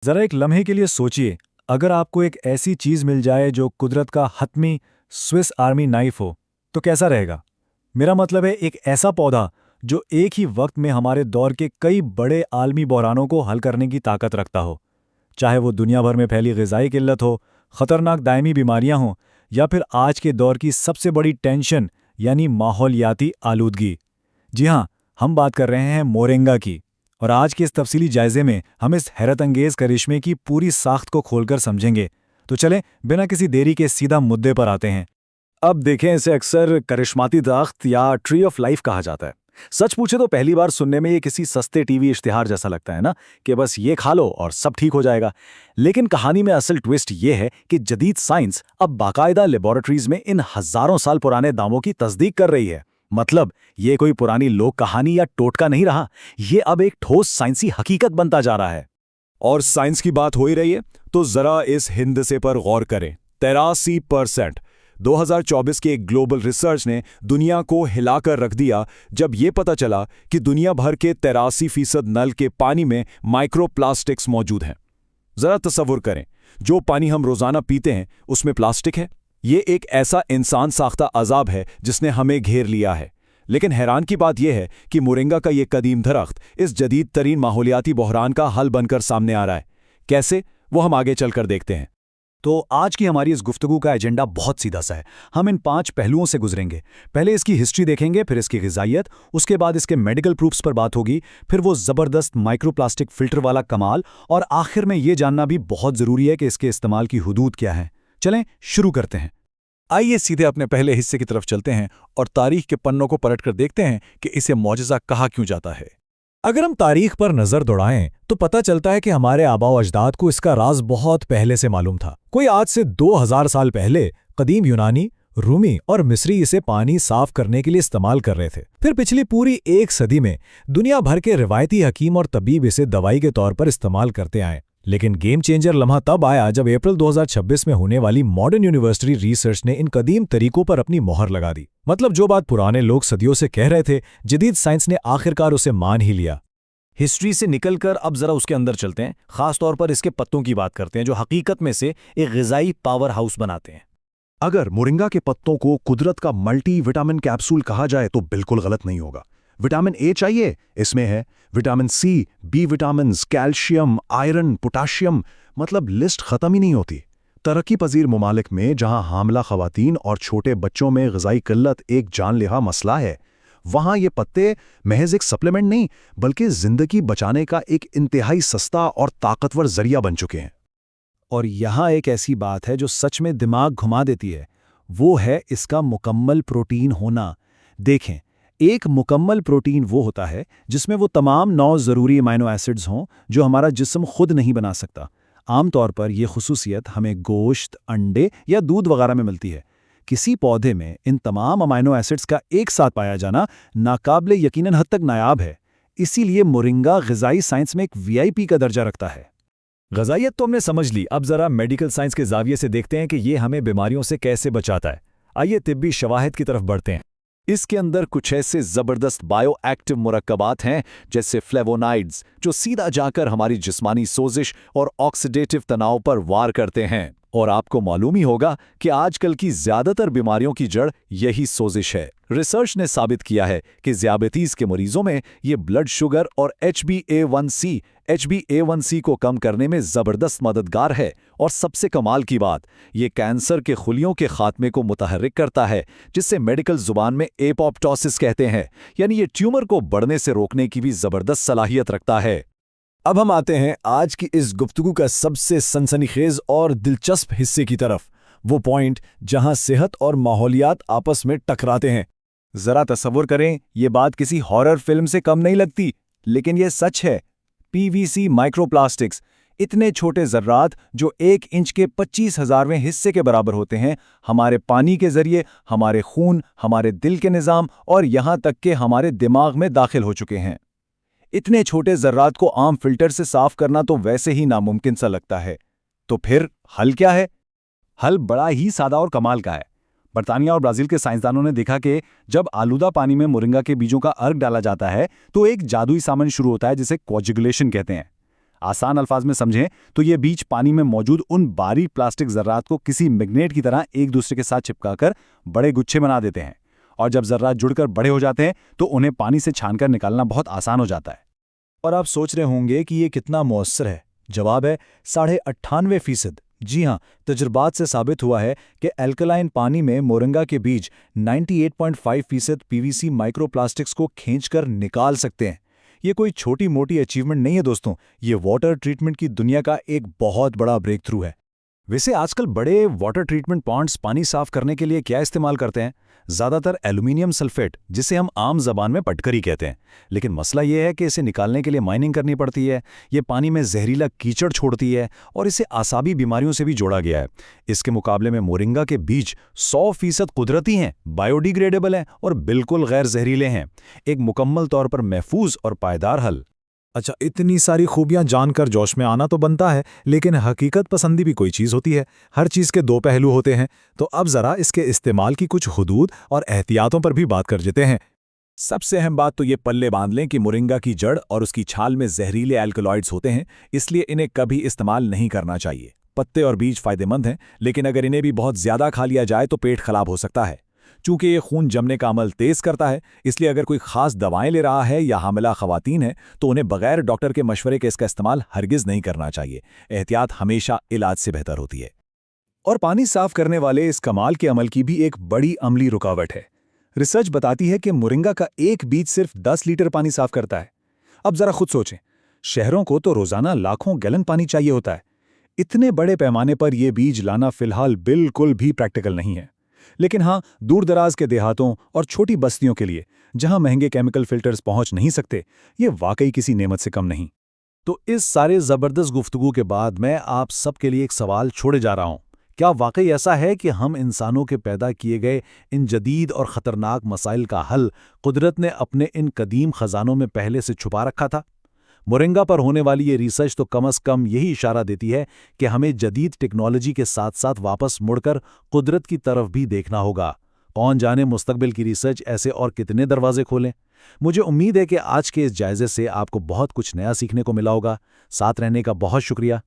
जरा एक लम्हे के लिए सोचिए, अगर आपको एक ऐसी चीज मिल जाए जो कुदरत का हतमी स्विस आर्मी नाइफ हो, तो कैसा रहेगा? मेरा मतलब है एक ऐसा पौधा जो एक ही वक्त में हमारे दौर के कई बड़े आलमी बहरानों को हल करने की ताकत रखता हो। चाहे वो दुनिया भर में फैली ग़िज़ाई किल्लत हो, खतरनाक दायमी बीमारियां हों, या फिर आज के दौर की सबसे बड़ी टेंशन यानी माहौलियाती आलूदगी। जी हाँ, हम बात कर रहे हैं मोरिंगा की। और आज के इस तफसीली जायजे में हम इस हैरत अंगेज करिश्मे की पूरी साख्त को खोलकर समझेंगे। तो चलें, बिना किसी देरी के सीधा मुद्दे पर आते हैं। अब देखें, इसे अक्सर करिश्माती दरख्त या ट्री ऑफ लाइफ कहा जाता है। सच पूछे तो पहली बार सुनने में ये किसी सस्ते टीवी इश्तिहार जैसा लगता है ना, कि बस ये खा लो और सब ठीक हो जाएगा। लेकिन कहानी में असल ट्विस्ट ये है कि जदीद साइंस अब बाकायदा लेबोरेटरीज में इन हजारों साल पुराने दावों की तस्दीक कर रही है। मतलब ये कोई पुरानी लोक कहानी या टोटका नहीं रहा, ये अब एक ठोस साइंसी हकीकत बनता जा रहा है। और साइंस की बात हो ही रही है तो जरा इस हिंदसे पर गौर करें। 83%। 2024 के एक ग्लोबल रिसर्च ने दुनिया को हिलाकर रख दिया जब ये पता चला कि दुनिया भर के 83% नल के पानी में माइक्रोप्लास्टिक्स मौजूद हैं। जरा तसव्वुर करें, जो पानी हम रोजाना पीते हैं उसमें प्लास्टिक है। ये एक ऐसा इंसान साख्ता अजाब है जिसने हमें घेर लिया है। लेकिन हैरान की बात यह है कि मोरिंगा का ये कदीम दरख्त इस जदीद तरीन माहौलियाती बहरान का हल बनकर सामने आ रहा है। कैसे, वो हम आगे चलकर देखते हैं। तो आज की हमारी इस गुफ्तगू का एजेंडा बहुत सीधा सा है। हम इन 5 पहलुओं से गुजरेंगे। पहले इसकी हिस्ट्री देखेंगे, फिर इसकी ग़िज़ाइयत, उसके बाद इसके मेडिकल प्रूफ्स पर बात होगी, फिर वो ज़बरदस्त माइक्रोप्लास्टिक फ़िल्टर वाला कमाल, और आखिर में ये जानना भी बहुत ज़रूरी है कि इसके इस्तेमाल की हुदूद क्या है। चलें शुरू करते हैं। आइए सीधे अपने पहले हिस्से की तरफ चलते हैं और तारीख के पन्नों को पलटकर देखते हैं कि इसे मौजज़ा कहा क्यों जाता है। अगर हम तारीख पर नजर दौड़ाएं तो पता चलता है कि हमारे आबाओ अजदाद को इसका राज बहुत पहले से मालूम था। कोई आज से 2000 साल पहले कदीम यूनानी, रूमी और मिस्री इसे पानी साफ करने के लिए इस्तेमाल कर रहे थे। फिर पिछली पूरी एक सदी में दुनिया भर के रिवायती हकीम और तबीब इसे दवाई के तौर पर इस्तेमाल करते आए। लेकिन गेम चेंजर लम्हा तब आया जब अप्रैल 2026 में होने वाली मॉडर्न यूनिवर्सिटी रिसर्च ने इन कदीम तरीकों पर अपनी मोहर लगा दी। मतलब जो बात पुराने लोग सदियों से कह रहे थे, जदीद साइंस ने आखिरकार उसे मान ही लिया। हिस्ट्री से निकलकर अब जरा उसके अंदर चलते हैं। खास तौर पर इसके पत्तों की बात करते हैं, जो हकीकत में से एक ग़िज़ाई पावर हाउस बनाते हैं। अगर मोरिंगा के पत्तों को कुदरत का मल्टी विटामिन कैप्सूल कहा जाए तो बिल्कुल गलत नहीं होगा। विटामिन ए चाहिए, इसमें है vitamin C, B vitamins, calcium, iron, potassium, मतलब लिस्ट खत्म ही नहीं होती। तरक्की पजीर ममालिक में जहां हामला खवातीन और छोटे बच्चों में ग़िज़ाई किल्लत एक जानलेवा मसला है, वहां ये पत्ते महज एक सप्लीमेंट नहीं बल्कि जिंदगी बचाने का एक इंतहाई सस्ता और ताकतवर जरिया बन चुके हैं। और यहाँ एक ऐसी बात है जो सच में दिमाग घुमा देती है, वो है इसका मुकम्मल प्रोटीन होना। देखें, एक मुकम्मल प्रोटीन वो होता है जिसमें वो तमाम 9 ज़रूरी अमाइनो एसिड्स हों जो हमारा जिस्म खुद नहीं बना सकता। आमतौर पर यह खुसूसियत हमें गोश्त, अंडे या दूध वगैरह में मिलती है। किसी पौधे में इन तमाम अमाइनो एसिड्स का एक साथ पाया जाना नाकाबिले यकीनन हद तक नायाब है। इसीलिए मोरिंगा ग़िज़ाई साइंस में एक वीआईपी का दर्जा रखता है। ग़िज़ाइयत तो हमने समझ ली, अब जरा मेडिकल साइंस के जाविये से देखते हैं कि ये हमें बीमारियों से कैसे बचाता है। आइए तिब्बी शवाहिद की तरफ बढ़ते हैं। इसके अंदर कुछ ऐसे ज़बरदस्त बायो एक्टिव मुरक्कबात हैं जैसे फ्लेवोनाइड्स, जो सीधा जाकर हमारी जिस्मानी सोजिश और ऑक्सीडेटिव तनाव पर वार करते हैं। और आपको मालूम ही होगा कि आजकल की ज़्यादातर बीमारियों की जड़ यही सोजिश है। रिसर्च ने साबित किया है कि ज़ियाबतीज़ के मरीजों में ये ब्लड शुगर और HbA1c को कम करने में ज़बरदस्त मददगार है। और सबसे कमाल की बात, ये कैंसर के खुलियों के खात्मे को मुतहर्रिक करता है, जिससे मेडिकल ज़ुबान में एपोप्टोसिस कहते हैं, यानी ये ट्यूमर को बढ़ने से रोकने की भी ज़बरदस्त सलाहियत रखता है। अब हम आते हैं आज की इस गुफ्तगू का सबसे सनसनीखेज और दिलचस्प हिस्से की तरफ, वो पॉइंट जहां सेहत और माहौलियात आपस में टकराते हैं। जरा तसव्वुर करें, ये बात किसी हॉरर फिल्म से कम नहीं लगती, लेकिन ये सच है। पीवीसी माइक्रोप्लास्टिक्स, इतने छोटे ज़र्रात जो 1 इंच के 25,000वें हिस्से के बराबर होते हैं, हमारे पानी के जरिए हमारे खून, हमारे दिल के निज़ाम और यहाँ तक कि हमारे दिमाग में दाखिल हो चुके हैं। इतने छोटे ज़र्रात को आम फिल्टर से साफ करना तो वैसे ही नामुमकिन सा लगता है। तो फिर हल क्या है? हल बड़ा ही सादा और कमाल का है। बर्तानिया और ब्राज़ील के साइंसदानों ने देखा कि जब आलूदा पानी में मोरिंगा के बीजों का अर्क डाला जाता है तो एक जादुई सामान शुरू होता है जिसे कोआगुलेशन कहते हैं। आसान अल्फाज में समझें तो ये बीज पानी में मौजूद उन बारीक प्लास्टिक जर्रात को किसी मैग्नेट की तरह एक दूसरे के साथ चिपकाकर बड़े गुच्छे बना देते हैं, और जब जर्रात जुड़कर बड़े हो जाते हैं तो उन्हें पानी से छानकर निकालना बहुत आसान हो जाता है। और आप सोच रहे होंगे कि ये कितना मौसर है। जवाब है 98.5%। जी हाँ, तजुर्बात से साबित हुआ है कि एल्कलाइन पानी में मोरिंगा के बीज 98.5% पीवीसी माइक्रोप्लास्टिक्स को खींचकर निकाल सकते हैं। ये कोई छोटी मोटी अचीवमेंट नहीं है दोस्तों, ये वाटर ट्रीटमेंट की दुनिया का एक बहुत बड़ा ब्रेक थ्रू है। वैसे आजकल बड़े वाटर ट्रीटमेंट प्लांट्स पानी साफ करने के लिए क्या इस्तेमाल करते हैं? ज़्यादातर एल्यूमिनियम सल्फेट, जिसे हम आम जबान में पटकरी कहते हैं। लेकिन मसला ये है कि इसे निकालने के लिए माइनिंग करनी पड़ती है, ये पानी में जहरीला कीचड़ छोड़ती है और इसे आसाबी बीमारियों से भी जोड़ा गया है। इसके मुकाबले में मोरिंगा के बीज 100% कुदरती हैं, बायोडिग्रेडेबल हैं और बिल्कुल गैर जहरीले हैं। एक मुकम्मल तौर पर महफूज और पायदार हल। अच्छा, इतनी सारी खूबियां जानकर जोश में आना तो बनता है, लेकिन हकीकत पसंदी भी कोई चीज़ होती है। हर चीज़ के दो पहलू होते हैं। तो अब ज़रा इसके इस्तेमाल की कुछ हुदूद और एहतियातों पर भी बात कर लेते हैं। सबसे अहम बात तो ये पल्ले बांध लें कि मोरिंगा की जड़ और उसकी छाल में जहरीले एल्कलॉइड्स होते हैं, इसलिए इन्हें कभी इस्तेमाल नहीं करना चाहिए। पत्ते और बीज फायदेमंद हैं, लेकिन अगर इन्हें भी बहुत ज़्यादा खा लिया जाए तो पेट खराब हो सकता है। चूंकि ये खून जमने का अमल तेज करता है, इसलिए अगर कोई खास दवाएं ले रहा है या हामिला खवातीन है तो उन्हें बगैर डॉक्टर के मशवरे के इसका इस्तेमाल हरगिज नहीं करना चाहिए। एहतियात हमेशा इलाज से बेहतर होती है। और पानी साफ करने वाले इस कमाल के अमल की भी एक बड़ी अमली रुकावट है। रिसर्च बताती है कि मोरिंगा का एक बीज सिर्फ 10 लीटर पानी साफ करता है। अब जरा खुद सोचें, शहरों को तो रोजाना लाखों गैलन पानी चाहिए होता है। इतने बड़े पैमाने पर यह बीज लाना फिलहाल बिल्कुल भी प्रैक्टिकल नहीं है। लेकिन हाँ, दूर दराज के देहातों और छोटी बस्तियों के लिए, जहां महंगे केमिकल फिल्टर्स पहुंच नहीं सकते, ये वाकई किसी नेमत से कम नहीं। तो इस सारे जबरदस्त गुफ्तगू के बाद मैं आप सबके लिए एक सवाल छोड़े जा रहा हूं। क्या वाकई ऐसा है कि हम इंसानों के पैदा किए गए इन जदीद और ख़तरनाक मसाइल का हल कुदरत ने अपने इन कदीम ख़जानों में पहले से छुपा रखा था? मोरिंगा पर होने वाली ये रिसर्च तो कम से कम यही इशारा देती है कि हमें जदीद टेक्नोलॉजी के साथ साथ वापस मुड़कर कुदरत की तरफ भी देखना होगा। कौन जाने मुस्तकबिल की रिसर्च ऐसे और कितने दरवाजे खोलें। मुझे उम्मीद है कि आज के इस जायजे से आपको बहुत कुछ नया सीखने को मिला होगा। साथ रहने का बहुत शुक्रिया।